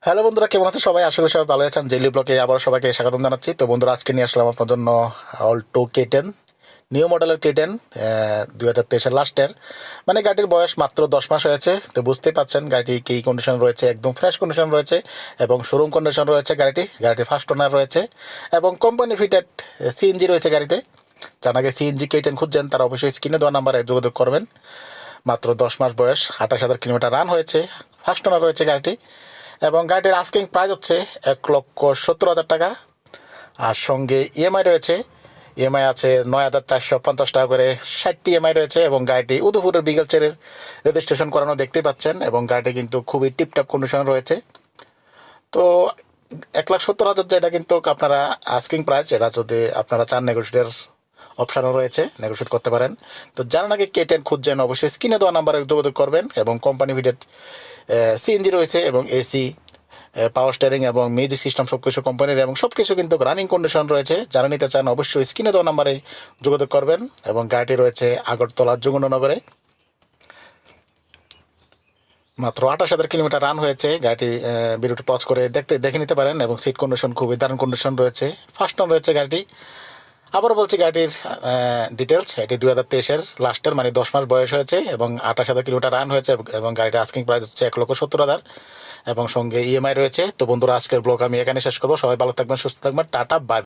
Hello বন্ধুরা, কেমন আছে সবাই? আশা করি সবাই ভালো আছেন। জেলি ব্লকে আবার সবাইকে স্বাগতম জানাচ্ছি। তো বন্ধুরা, আজকে নিয়ে আসলাম আপনার জন্য অল্টো K10, নিউ মডেলের K10, 2023-এর লাস্টের। মানে গাড়িটির বয়স মাত্র 10 মাস হয়েছে। তো বুঝতেই পাচ্ছেন গাড়িটি কী কন্ডিশন রয়েছে, একদম ফ্রেশ কন্ডিশন রয়েছে এবং শোরুম কন্ডিশন রয়েছে। গাড়িটি ফার্স্ট ওনার রয়েছে এবং কোম্পানি ফিটেড সিএনজি রয়েছে গাড়িতে। যারা আগে সিএনজি K10 খুঁজছেন তারা অবশ্যই স্ক্রিনে দেওয়া নাম্বারে যোগাযোগ করবেন। মাত্র 10 মাস বয়স, 28,000 কিলোমিটার রান হয়েছে, ফার্স্ট ওনার রয়েছে গাড়িটি। এবং গাড়িটির আস্কিং প্রাইস হচ্ছে 1,70,000 টাকা। আর সঙ্গে ইএমআই রয়েছে, ইএমআই আছে 9,450 টাকা করে, 60টি ইএমআই রয়েছে। এবং গাড়িটি উদয়পুরের বিগেলচেরের রেজিস্ট্রেশন করানো দেখতেই পাচ্ছেন এবং গাড়িটি কিন্তু খুবই টিপটপ কন্ডিশন রয়েছে। তো 1,70,000 যেটা কিন্তু আপনারা আস্কিং প্রাইস, এটা যদি আপনারা চান নেগোশিয়েটের অপশানও রয়েছে, নেগোশিয়েট করতে পারেন। তো যারা নাকি K10 খুঁজছেন অবশ্যই স্ক্রিনে দেওয়া নাম্বারে যোগাযোগ করবেন। এবং কোম্পানি ভিডেড সিএনজি রয়েছে এবং এসি, পাওয়ার স্টিয়ারিং এবং মিউজিক সিস্টেম সব কিছু কোম্পানির এবং সব কিছু কিন্তু রানিং কন্ডিশন রয়েছে। যারা নিতে চান অবশ্যই স্ক্রিনে দেওয়া নাম্বারে যোগাযোগ করবেন। এবং গাড়িটি রয়েছে আগরতলা যমুনানগরে। মাত্র 28,000 কিলোমিটার রান হয়েছে। গাড়িটি ভিডিওটি পজ করে দেখে নিতে পারেন এবং সিট কন্ডিশন খুবই দারুণ কন্ডিশন রয়েছে, ফার্স্ট টাইম রয়েছে গাড়িটি। আবারও বলছি গাড়ির ডিটেলস, এটি 2023-এর লাস্টের, মানে 10 মাস বয়স হয়েছে এবং 28,000 কিলোমিটার রান হয়েছে। এবং গাড়িটা আস্কিং প্রাইস হচ্ছে 1,70,000 এবং সঙ্গে ইএমআই রয়েছে। তো বন্ধুরা, আজকের ব্লগ আমি এখানে শেষ করবো। সবাই ভালো থাকবেন, সুস্থ থাকবেন, টাটা, বাই।